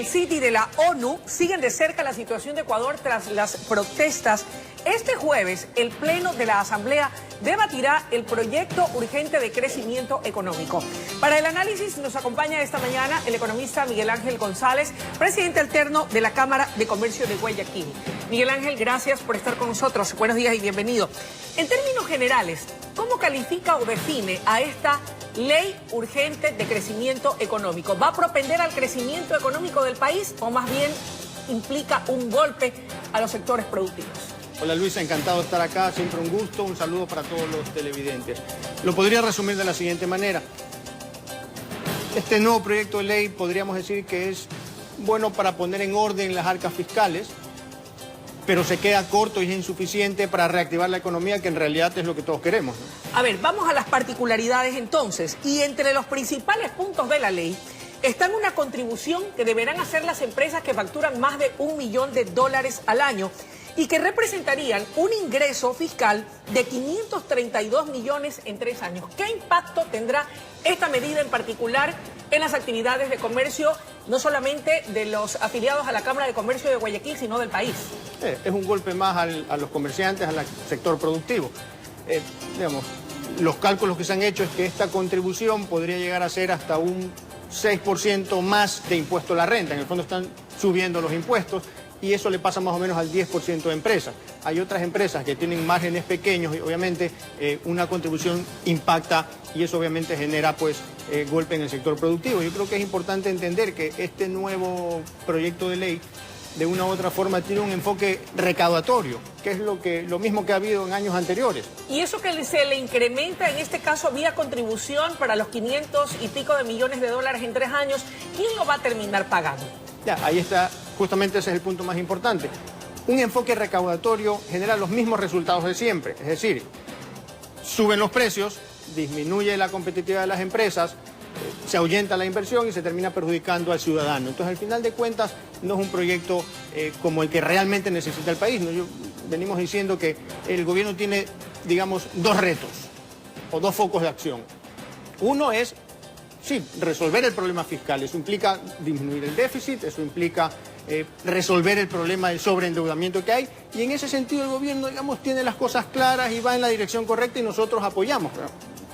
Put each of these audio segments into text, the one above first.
el Citi de la ONU siguen de cerca la situación de Ecuador tras las protestas. Este jueves, el Pleno de la Asamblea debatirá el proyecto urgente de crecimiento económico. Para el análisis nos acompaña esta mañana el economista Miguel Ángel González, presidente alterno de la Cámara de Comercio de Guayaquil. Miguel Ángel, gracias por estar con nosotros. Buenos días y bienvenido. En términos generales, ¿cómo califica o define a esta ley urgente de crecimiento económico? ¿Va a propender al crecimiento económico del país o más bien implica un golpe a los sectores productivos? Hola Luisa, encantado de estar acá, siempre un gusto, un saludo para todos los televidentes. Lo podría resumir de la siguiente manera. Este nuevo proyecto de ley podríamos decir que es bueno para poner en orden las arcas fiscales, pero se queda corto y es insuficiente para reactivar la economía, que en realidad es lo que todos queremos, ¿no? A ver, vamos a las particularidades entonces. Y entre los principales puntos de la ley están una contribución que deberán hacer las empresas que facturan más de $1 millón al año y que representarían un ingreso fiscal de 532 millones en 3 años. ¿Qué impacto tendrá esta medida en particular en las actividades de comercio, no solamente de los afiliados a la Cámara de Comercio de Guayaquil, sino del país? Es un golpe más a los comerciantes, al sector productivo. Digamos, los cálculos que se han hecho es que esta contribución podría llegar a ser hasta un 6% más de impuesto a la renta. En el fondo están subiendo los impuestos y eso le pasa más o menos al 10% de empresas. Hay otras empresas que tienen márgenes pequeños y obviamente una contribución impacta y eso obviamente genera golpe en el sector productivo. Yo creo que es importante entender que este nuevo proyecto de ley de una u otra forma tiene un enfoque recaudatorio, que es lo mismo que ha habido en años anteriores. Y eso que se le incrementa en este caso vía contribución para los 500 y pico de millones de dólares en 3 años, ¿quién lo va a terminar pagando? Ya, ahí está, justamente ese es el punto más importante. Un enfoque recaudatorio genera los mismos resultados de siempre, es decir, suben los precios, disminuye la competitividad de las empresas, se ahuyenta la inversión y se termina perjudicando al ciudadano. Entonces, al final de cuentas, no es un proyecto como el que realmente necesita el país, ¿no? Venimos diciendo que el gobierno tiene, digamos, 2 retos o 2 focos de acción. Uno es, sí, resolver el problema fiscal. Eso implica disminuir el déficit, eso implica resolver el problema del sobreendeudamiento que hay. Y en ese sentido el gobierno, digamos, tiene las cosas claras y va en la dirección correcta y nosotros apoyamos.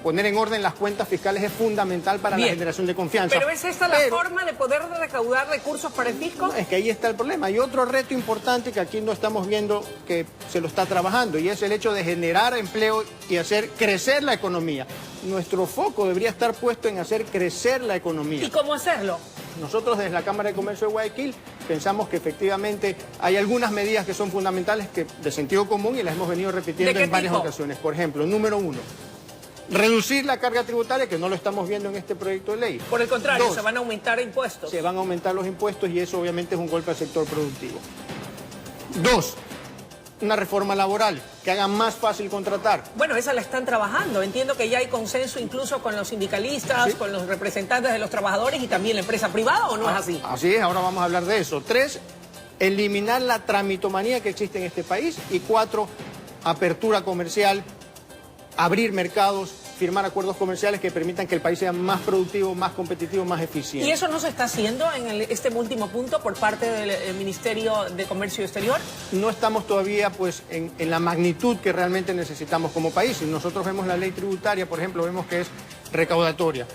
Poner en orden las cuentas fiscales es fundamental para la generación de confianza. ¿Pero es esta la forma de poder recaudar recursos para el fisco? No, es que ahí está el problema. Hay otro reto importante que aquí no estamos viendo que se lo está trabajando y es el hecho de generar empleo y hacer crecer la economía. Nuestro foco debería estar puesto en hacer crecer la economía. ¿Y cómo hacerlo? Nosotros desde la Cámara de Comercio de Guayaquil pensamos que efectivamente hay algunas medidas que son fundamentales de sentido común y las hemos venido repitiendo en varias ocasiones. Por ejemplo, número 1. Reducir la carga tributaria, que no lo estamos viendo en este proyecto de ley. Por el contrario, 2, se van a aumentar impuestos. Se van a aumentar los impuestos y eso obviamente es un golpe al sector productivo. 2, una reforma laboral, que haga más fácil contratar. Bueno, esa la están trabajando. Entiendo que ya hay consenso incluso con los sindicalistas, con los representantes de los trabajadores y también la empresa privada, ¿o no es así? Así es, ahora vamos a hablar de eso. 3, eliminar la tramitomanía que existe en este país. Y 4, apertura comercial, abrir mercados, firmar acuerdos comerciales que permitan que el país sea más productivo, más competitivo, más eficiente. ¿Y eso no se está haciendo en este último punto por parte del Ministerio de Comercio Exterior? No estamos todavía en la magnitud que realmente necesitamos como país. Si nosotros vemos la ley tributaria, por ejemplo, vemos que es recaudatoria.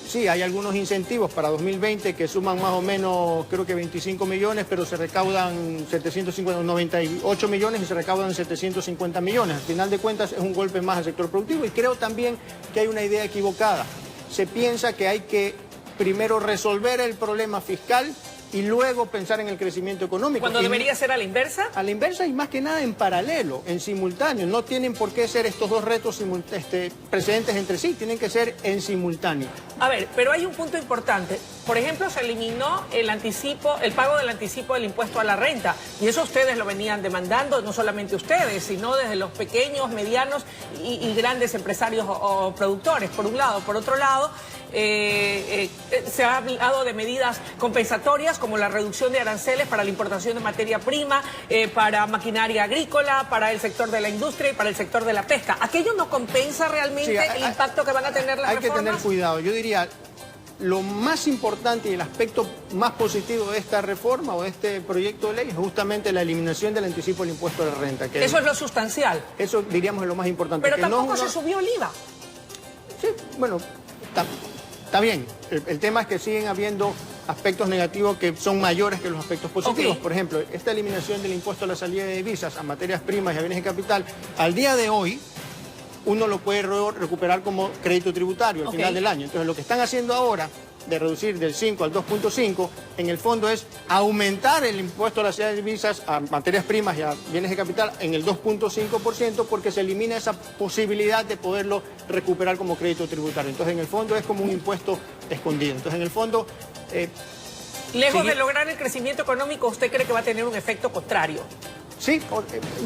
Sí, hay algunos incentivos para 2020 que suman más o menos, creo que 25 millones, pero se recaudan 98 millones y se recaudan 750 millones. Al final de cuentas es un golpe más al sector productivo y creo también que hay una idea equivocada. Se piensa que hay que primero resolver el problema fiscal y luego pensar en el crecimiento económico. ¿Cuando debería ser a la inversa? A la inversa y más que nada en paralelo, en simultáneo. No tienen por qué ser estos 2 retos precedentes entre sí, tienen que ser en simultáneo. A ver, pero hay un punto importante. Por ejemplo, se eliminó el pago del anticipo del impuesto a la renta. Y eso ustedes lo venían demandando, no solamente ustedes, sino desde los pequeños, medianos y grandes empresarios o productores, por un lado. Por otro lado, se ha hablado de medidas compensatorias como la reducción de aranceles para la importación de materia prima, para maquinaria agrícola, para el sector de la industria y para el sector de la pesca. ¿Aquello no compensa realmente el impacto que van a tener las reformas? Hay que tener cuidado. Yo diría, lo más importante y el aspecto más positivo de esta reforma o de este proyecto de ley es justamente la eliminación del anticipo del impuesto a la renta. Que eso es lo sustancial. Eso diríamos es lo más importante. Pero que tampoco no, se subió el IVA. Sí, bueno, está bien. El tema es que siguen habiendo aspectos negativos que son mayores que los aspectos positivos. Okay. Por ejemplo, esta eliminación del impuesto a la salida de divisas a materias primas y a bienes de capital, al día de hoy, uno lo puede recuperar como crédito tributario al final del año. Entonces, lo que están haciendo ahora, de reducir del 5 al 2.5, en el fondo es aumentar el impuesto a la salida de divisas a materias primas y a bienes de capital en el 2.5% porque se elimina esa posibilidad de poderlo recuperar como crédito tributario. Entonces, en el fondo es como un impuesto escondido. Entonces, en el fondo... lejos de lograr el crecimiento económico, ¿usted cree que va a tener un efecto contrario? Sí,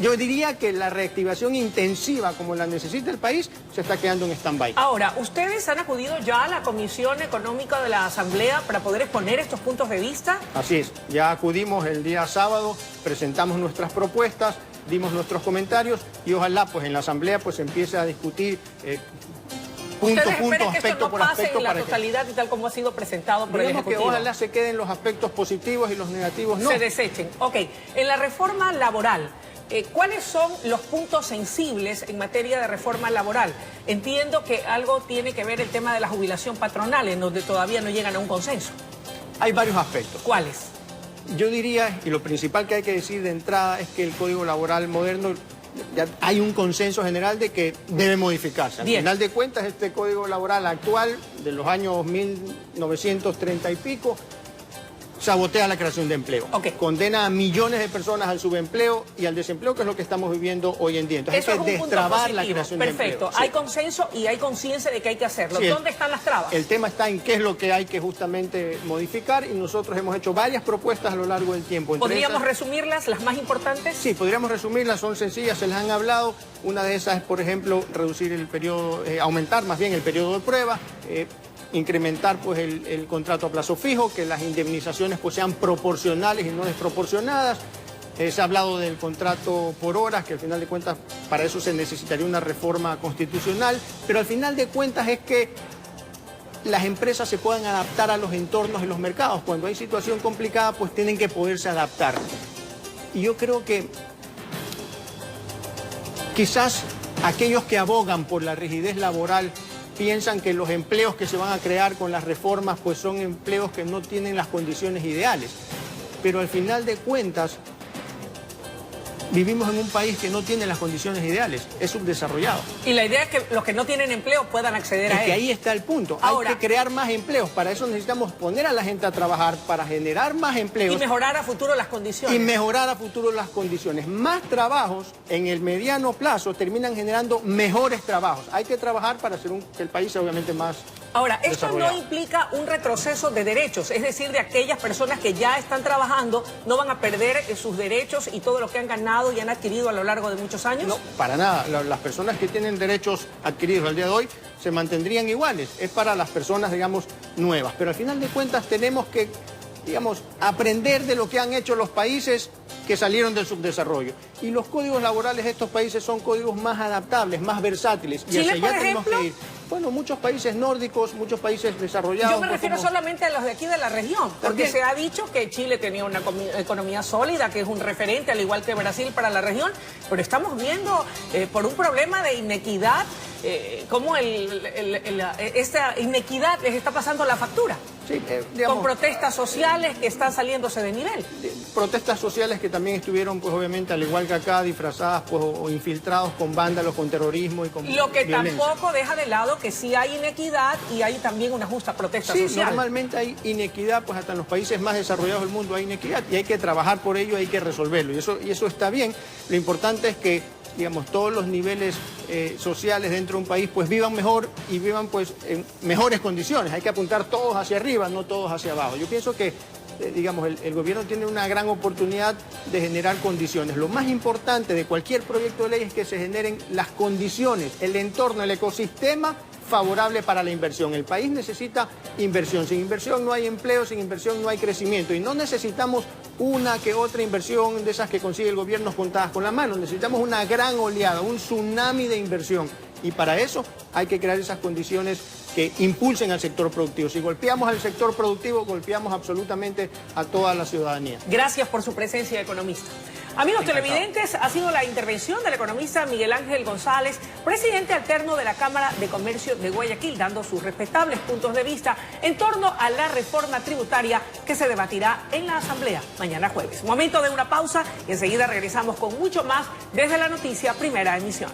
yo diría que la reactivación intensiva como la necesita el país se está quedando en stand-by. Ahora, ¿ustedes han acudido ya a la Comisión Económica de la Asamblea para poder exponer estos puntos de vista? Así es, ya acudimos el día sábado, presentamos nuestras propuestas, dimos nuestros comentarios y ojalá pues en la Asamblea pues se empiece a discutir punto, aspecto por aspecto. En la totalidad y tal como ha sido presentado por el Ejecutivo. Que ojalá se queden los aspectos positivos y los negativos no. Se desechen. Ok, en la reforma laboral, ¿cuáles son los puntos sensibles en materia de reforma laboral? Entiendo que algo tiene que ver el tema de la jubilación patronal, en donde todavía no llegan a un consenso. Hay varios aspectos. ¿Cuáles? Yo diría, y lo principal que hay que decir de entrada es que el Código Laboral moderno... Ya hay un consenso general de que debe modificarse. Al final de cuentas, este Código Laboral actual, de los años 1930 y pico, sabotea la creación de empleo. Condena a millones de personas al subempleo y al desempleo, que es lo que estamos viviendo hoy en día. Entonces hay que destrabar la creación de empleo. Perfecto. Hay consenso y hay conciencia de que hay que hacerlo. ¿Dónde están las trabas? El tema está en qué es lo que hay que justamente modificar y nosotros hemos hecho varias propuestas a lo largo del tiempo. ¿Podríamos resumirlas, las más importantes? Sí, podríamos resumirlas, son sencillas, se les han hablado. Una de esas es, por ejemplo, reducir el periodo, aumentar más bien el periodo de prueba, incrementar pues el contrato a plazo fijo, que las indemnizaciones pues sean proporcionales y no desproporcionadas. Se ha hablado del contrato por horas, que al final de cuentas para eso se necesitaría una reforma constitucional, pero al final de cuentas es que las empresas se puedan adaptar a los entornos y los mercados. Cuando hay situación complicada pues tienen que poderse adaptar. Y yo creo que quizás aquellos que abogan por la rigidez laboral piensan que los empleos que se van a crear con las reformas pues son empleos que no tienen las condiciones ideales. Pero al final de cuentas vivimos en un país que no tiene las condiciones ideales, es subdesarrollado. Y la idea es que los que no tienen empleo puedan acceder a él. Es que ahí está el punto. Ahora, hay que crear más empleos. Para eso necesitamos poner a la gente a trabajar, para generar más empleos. Y mejorar a futuro las condiciones. Y mejorar a futuro las condiciones. Más trabajos en el mediano plazo terminan generando mejores trabajos. Hay que trabajar para hacer que el país sea obviamente más... Ahora, esto no implica un retroceso de derechos, es decir, de aquellas personas que ya están trabajando, no van a perder sus derechos y todo lo que han ganado y han adquirido a lo largo de muchos años. No, para nada. Las personas que tienen derechos adquiridos al día de hoy se mantendrían iguales. Es para las personas, digamos, nuevas. Pero al final de cuentas tenemos que, digamos, aprender de lo que han hecho los países que salieron del subdesarrollo. Y los códigos laborales de estos países son códigos más adaptables, más versátiles. Y ¿Chile, hacia allá tenemos que ir. Bueno, muchos países nórdicos, muchos países desarrollados. Yo me refiero solamente a los de aquí de la región, porque se ha dicho que Chile tenía una economía sólida, que es un referente, al igual que Brasil, para la región, pero estamos viendo por un problema de inequidad, cómo esta inequidad les está pasando la factura. Sí, digamos, con protestas sociales que están saliéndose de nivel. Protestas sociales que también estuvieron, pues obviamente, al igual que acá, disfrazadas pues, o infiltrados con vándalos, con terrorismo y con lo que violencia. Tampoco deja de lado que sí hay inequidad y hay también una justa protesta social. Sí, normalmente hay inequidad, pues hasta en los países más desarrollados del mundo hay inequidad y hay que trabajar por ello, hay que resolverlo. Y eso está bien. Lo importante es que, digamos, todos los niveles sociales dentro de un país pues vivan mejor y vivan pues en mejores condiciones. Hay que apuntar todos hacia arriba, no todos hacia abajo. Yo pienso que, digamos, el gobierno tiene una gran oportunidad de generar condiciones. Lo más importante de cualquier proyecto de ley es que se generen las condiciones, el entorno, el ecosistema favorable para la inversión. El país necesita inversión. Sin inversión no hay empleo, sin inversión no hay crecimiento. Y no necesitamos una que otra inversión de esas que consigue el gobierno contadas con la mano. Necesitamos una gran oleada, un tsunami de inversión. Y para eso hay que crear esas condiciones que impulsen al sector productivo. Si golpeamos al sector productivo, golpeamos absolutamente a toda la ciudadanía. Gracias por su presencia, economista. Amigos televidentes, ha sido la intervención del economista Miguel Ángel González, presidente alterno de la Cámara de Comercio de Guayaquil, dando sus respetables puntos de vista en torno a la reforma tributaria que se debatirá en la Asamblea mañana jueves. Momento de una pausa y enseguida regresamos con mucho más desde la noticia Primera Emisión.